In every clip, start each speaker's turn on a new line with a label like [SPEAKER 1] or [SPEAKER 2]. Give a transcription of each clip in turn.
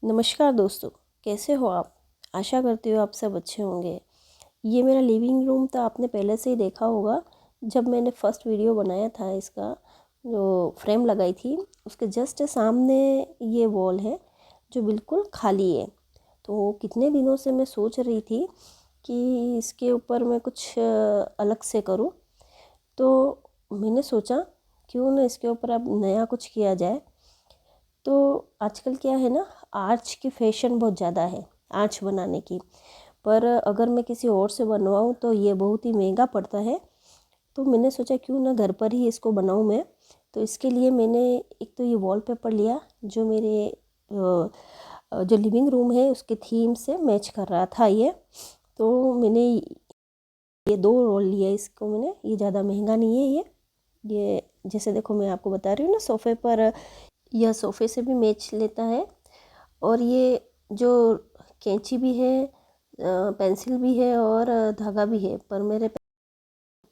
[SPEAKER 1] नमस्कार दोस्तों, कैसे हो आप। आशा करती हूँ आप सब अच्छे होंगे। ये मेरा लिविंग रूम तो आपने पहले से ही देखा होगा। जब मैंने फर्स्ट वीडियो बनाया था इसका जो फ्रेम लगाई थी उसके जस्ट सामने ये वॉल है जो बिल्कुल खाली है। तो कितने दिनों से मैं सोच रही थी कि इसके ऊपर मैं कुछ अलग से करूँ। तो मैंने सोचा क्यों ना इसके ऊपर अब नया कुछ किया जाए। तो आजकल क्या है ना, आर्च की फैशन बहुत ज़्यादा है आर्च बनाने की। पर अगर मैं किसी और से बनवाऊँ तो ये बहुत ही महंगा पड़ता है। तो मैंने सोचा क्यों ना घर पर ही इसको बनाऊँ मैं। तो इसके लिए मैंने एक तो ये वॉलपेपर लिया जो मेरे जो लिविंग रूम है उसके थीम से मैच कर रहा था ये। तो मैंने ये 2 रोल लिया इसको मैंने। ये ज़्यादा महंगा नहीं है ये जैसे देखो मैं आपको बता रही हूँ ना, सोफ़े पर यह सोफ़े से भी मैच लेता है। और ये जो कैंची भी है, पेंसिल भी है और धागा भी है। पर मेरे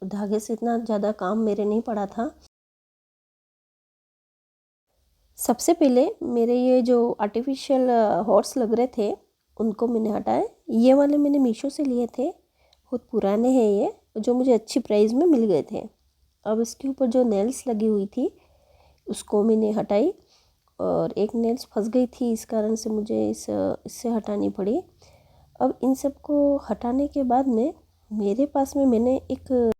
[SPEAKER 1] धागे से इतना ज़्यादा काम मेरे नहीं पड़ा था। सबसे पहले मेरे ये जो आर्टिफिशियल हॉर्स लग रहे थे उनको मैंने हटाए। ये वाले मैंने मीशो से लिए थे, बहुत पुराने हैं ये, जो मुझे अच्छी प्राइस में मिल गए थे। अब इसके ऊपर जो नेल्स लगी हुई थी उसको मैंने हटाई और एक नेल्स फंस गई थी, इस कारण से मुझे इससे हटानी पड़ी। अब इन सब को हटाने के बाद में मेरे पास में मैंने एक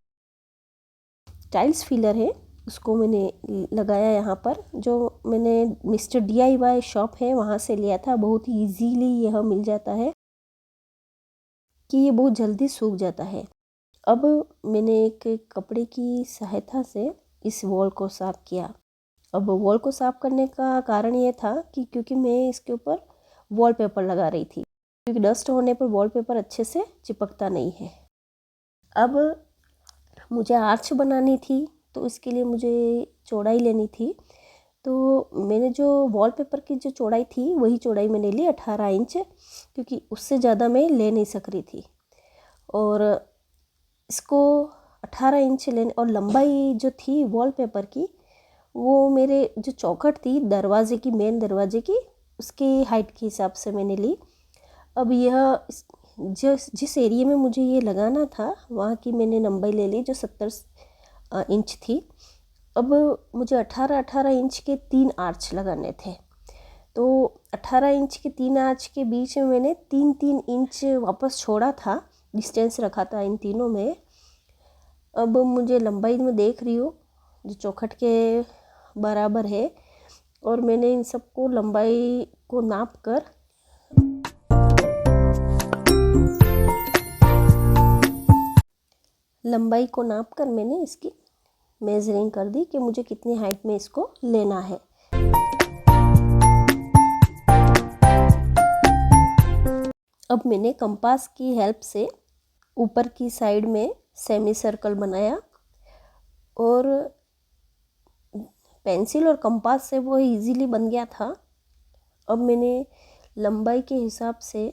[SPEAKER 1] टाइल्स फिलर है उसको मैंने लगाया यहाँ पर, जो मैंने मिस्टर DIY शॉप है वहाँ से लिया था। बहुत ही इजीली यह मिल जाता है कि ये बहुत जल्दी सूख जाता है। अब मैंने एक कपड़े की सहायता से इस वॉल को साफ़ किया। अब वॉल को साफ़ करने का कारण ये था कि क्योंकि मैं इसके ऊपर वॉलपेपर लगा रही थी, क्योंकि डस्ट होने पर वॉलपेपर अच्छे से चिपकता नहीं है। अब मुझे आर्च बनानी थी तो इसके लिए मुझे चौड़ाई लेनी थी। तो मैंने जो वॉलपेपर की जो चौड़ाई थी वही चौड़ाई मैंने ली 18 इंच, क्योंकि उससे ज़्यादा मैं ले नहीं सक रही थी। और इसको 18 इंच लेने और लंबाई जो थी वॉलपेपर की वो मेरे जो चौखट थी दरवाजे की, मेन दरवाजे की, उसकी हाइट के हिसाब से मैंने ली। अब यह जिस एरिया में मुझे ये लगाना था वहाँ की मैंने लंबाई ले ली जो 70 इंच थी। अब मुझे 18 इंच के 3 आर्च लगाने थे। तो 18 इंच के 3 आर्च के बीच में मैंने 3-3 इंच वापस छोड़ा था, डिस्टेंस रखा था इन तीनों में। अब मुझे लंबाई में देख रही हूँ जो चौखट के बराबर है, और मैंने इन सबको लंबाई को नाप कर मैंने इसकी मेजरिंग कर दी कि मुझे कितनी हाइट में इसको लेना है। अब मैंने कंपास की हेल्प से ऊपर की साइड में सेमी सर्कल बनाया और पेंसिल और कंपास से वो इजीली बन गया था। अब मैंने लंबाई के हिसाब से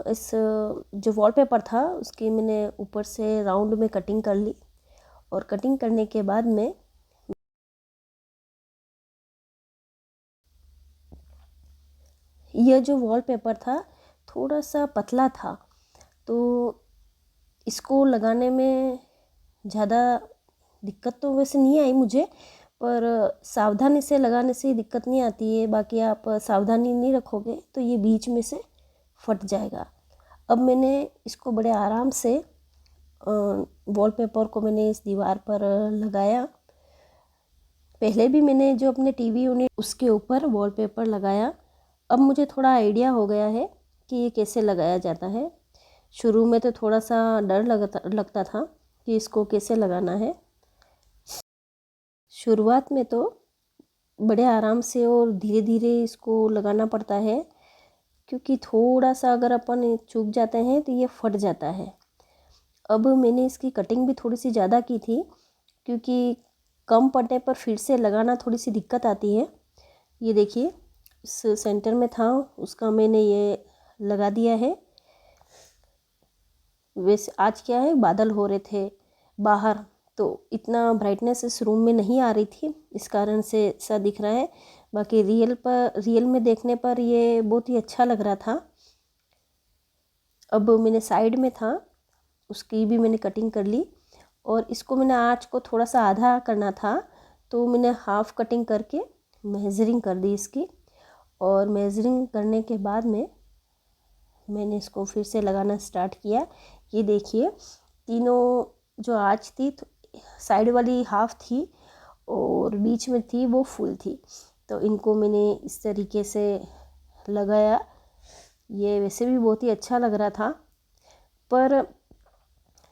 [SPEAKER 1] इस जो वॉलपेपर था उसकी मैंने ऊपर से राउंड में कटिंग कर ली। और कटिंग करने के बाद में यह जो वॉलपेपर था थोड़ा सा पतला था, तो इसको लगाने में ज़्यादा दिक्कत तो वैसे नहीं आई मुझे, पर सावधानी से लगाने से ही दिक्कत नहीं आती है। बाकी आप सावधानी नहीं रखोगे तो ये बीच में से फट जाएगा। अब मैंने इसको बड़े आराम से वॉलपेपर को मैंने इस दीवार पर लगाया। पहले भी मैंने जो अपने टीवी यूनिट उसके ऊपर वॉलपेपर लगाया। अब मुझे थोड़ा आइडिया हो गया है कि ये कैसे लगाया जाता है। शुरू में तो थोड़ा सा डर लगता था कि इसको कैसे लगाना है। शुरुआत में तो बड़े आराम से और धीरे धीरे इसको लगाना पड़ता है, क्योंकि थोड़ा सा अगर अपन चूक जाते हैं तो ये फट जाता है। अब मैंने इसकी कटिंग भी थोड़ी सी ज़्यादा की थी, क्योंकि कम पड़ने पर फिर से लगाना थोड़ी सी दिक्कत आती है। ये देखिए इस सेंटर में था उसका मैंने ये लगा दिया है। वैसे आज क्या है, बादल हो रहे थे बाहर तो इतना ब्राइटनेस इस रूम में नहीं आ रही थी, इस कारण से ऐसा दिख रहा है। बाकी रियल में देखने पर ये बहुत ही अच्छा लग रहा था। अब मैंने साइड में था उसकी भी मैंने कटिंग कर ली, और इसको मैंने आँच को थोड़ा सा आधा करना था, तो मैंने हाफ कटिंग करके मेजरिंग कर दी इसकी। और मेजरिंग करने के बाद में मैंने इसको फिर से लगाना स्टार्ट किया। ये देखिए तीनों जो आँच थी साइड वाली हाफ थी और बीच में थी वो फुल थी, तो इनको मैंने इस तरीके से लगाया। ये वैसे भी बहुत ही अच्छा लग रहा था, पर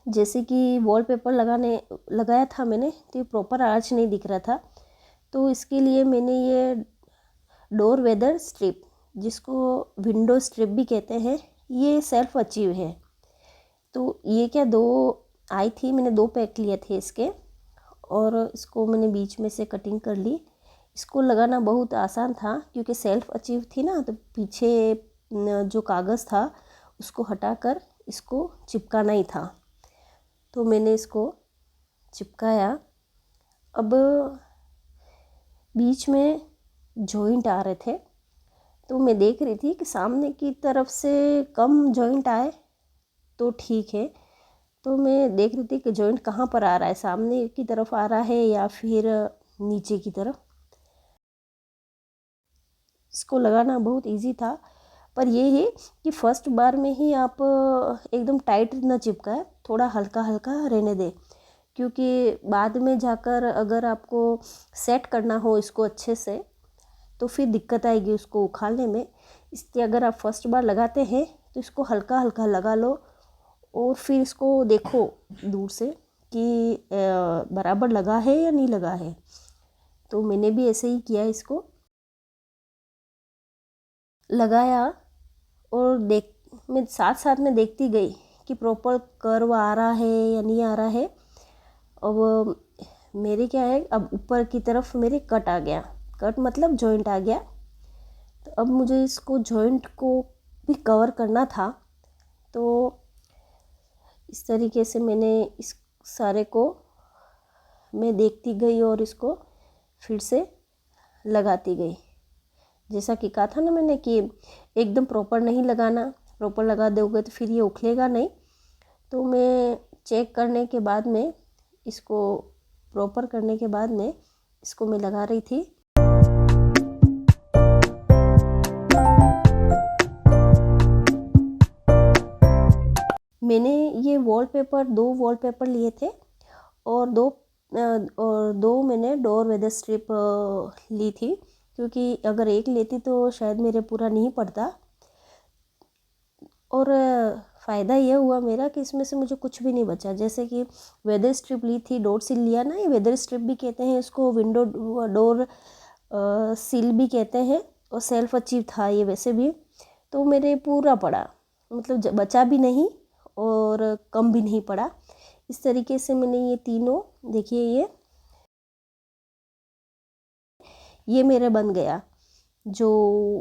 [SPEAKER 1] जैसे कि वॉलपेपर लगाया था मैंने, तो ये प्रॉपर आर्च नहीं दिख रहा था। तो इसके लिए मैंने ये डोर वेदर स्ट्रिप, जिसको विंडो स्ट्रिप भी कहते हैं, ये सेल्फ अचीव है। तो ये क्या दो आई थी, मैंने 2 पैक लिए थे इसके, और इसको मैंने बीच में से कटिंग कर ली। इसको लगाना बहुत आसान था क्योंकि सेल्फ अचीव थी ना, तो पीछे जो कागज़ था उसको हटाकर इसको चिपकाना ही था। तो मैंने इसको चिपकाया। अब बीच में जॉइंट आ रहे थे, तो मैं देख रही थी कि सामने की तरफ से कम जॉइंट आए तो ठीक है। तो मैं देख रही थी कि जॉइंट कहाँ पर आ रहा है, सामने की तरफ आ रहा है या फिर नीचे की तरफ। इसको लगाना बहुत इजी था, पर ये है कि फर्स्ट बार में ही आप एकदम टाइट न चिपकाए, थोड़ा हल्का हल्का रहने दें, क्योंकि बाद में जाकर अगर आपको सेट करना हो इसको अच्छे से तो फिर दिक्कत आएगी उसको उखाड़ने में। इसलिए अगर आप फर्स्ट बार लगाते हैं तो इसको हल्का हल्का लगा लो, और फिर इसको देखो दूर से कि बराबर लगा है या नहीं लगा है। तो मैंने भी ऐसे ही किया, इसको लगाया और मैं साथ साथ में देखती गई कि प्रॉपर कर्व आ रहा है या नहीं आ रहा है। अब मेरे क्या है, अब ऊपर की तरफ मेरे कट आ गया, कट मतलब जॉइंट आ गया। तो अब मुझे इसको जॉइंट को भी कवर करना था, तो इस तरीके से मैंने इस सारे को मैं देखती गई और इसको फिर से लगाती गई। जैसा कि कहा था ना मैंने कि एकदम प्रॉपर नहीं लगाना, प्रॉपर लगा दोगे तो फिर ये उखलेगा नहीं। तो मैं चेक करने के बाद में इसको प्रॉपर करने के बाद में इसको मैं लगा रही थी। मैंने ये दो वॉलपेपर लिए थे, और दो मैंने डोर वेदर स्ट्रिप ली थी, क्योंकि अगर एक लेती तो शायद मेरे पूरा नहीं पड़ता। और फ़ायदा ये हुआ मेरा कि इसमें से मुझे कुछ भी नहीं बचा। जैसे कि वेदर स्ट्रिप ली थी, डोर सिल लिया ना, ये वेदर स्ट्रिप भी कहते हैं इसको, विंडो डोर सिल भी कहते हैं, और सेल्फ अचीव था ये वैसे भी। तो मेरे पूरा पड़ा, मतलब बचा भी नहीं और कम भी नहीं पड़ा। इस तरीके से मैंने ये तीनों, देखिए ये मेरे बन गया। जो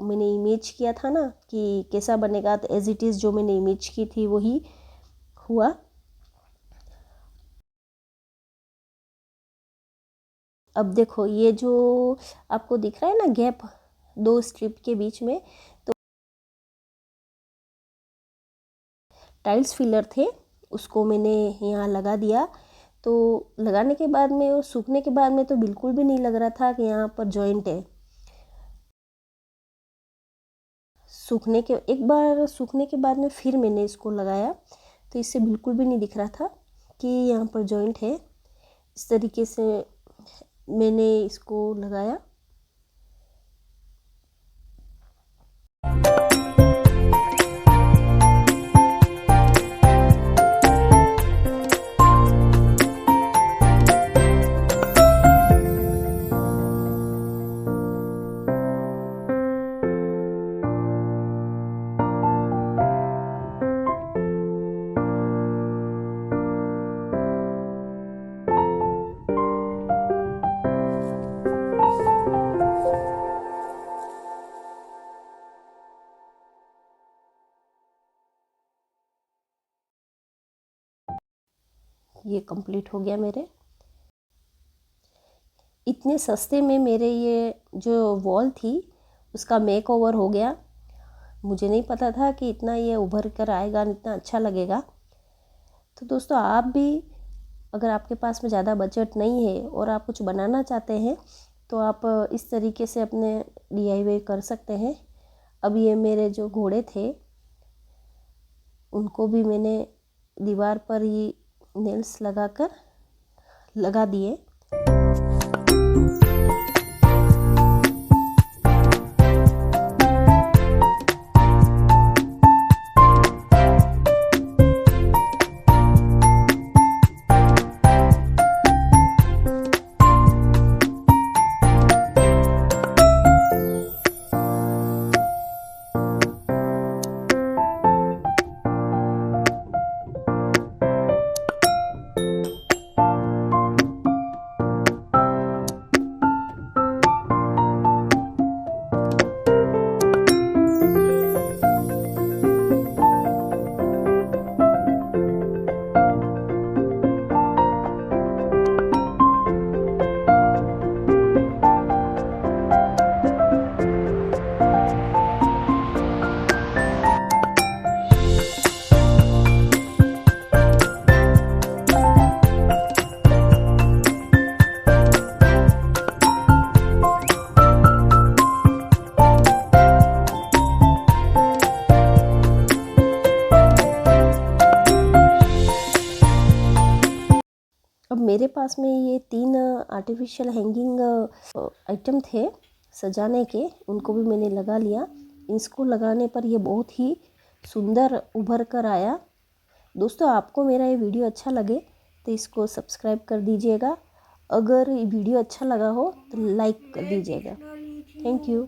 [SPEAKER 1] मैंने इमेज किया था ना कि कैसा बनेगा, तो एज इट इज़ जो मैंने इमेज की थी वही हुआ। अब देखो ये जो आपको दिख रहा है ना गैप 2 स्ट्रिप के बीच में, तो टाइल्स फिलर थे, उसको मैंने यहाँ लगा दिया। तो लगाने के बाद में और सूखने के बाद में तो बिल्कुल भी नहीं लग रहा था कि यहाँ पर जॉइंट है। एक बार सूखने के बाद में फिर मैंने इसको लगाया, तो इससे बिल्कुल भी नहीं दिख रहा था कि यहाँ पर जॉइंट है। इस तरीके से मैंने इसको लगाया। ये कंप्लीट हो गया मेरे। इतने सस्ते में मेरे ये जो वॉल थी उसका मेकओवर हो गया। मुझे नहीं पता था कि इतना ये उभर कर आएगा, इतना अच्छा लगेगा। तो दोस्तों आप भी, अगर आपके पास में ज़्यादा बजट नहीं है और आप कुछ बनाना चाहते हैं तो आप इस तरीके से अपने DIY कर सकते हैं। अब ये मेरे जो घोड़े थे उनको भी मैंने दीवार पर ही नेल्स लगा दिए। अब मेरे पास में ये 3 आर्टिफिशियल हैंगिंग आइटम थे सजाने के, उनको भी मैंने लगा लिया। इसको लगाने पर ये बहुत ही सुंदर उभर कर आया। दोस्तों आपको मेरा ये वीडियो अच्छा लगे तो इसको सब्सक्राइब कर दीजिएगा। अगर ये वीडियो अच्छा लगा हो तो लाइक कर दीजिएगा। Thank you.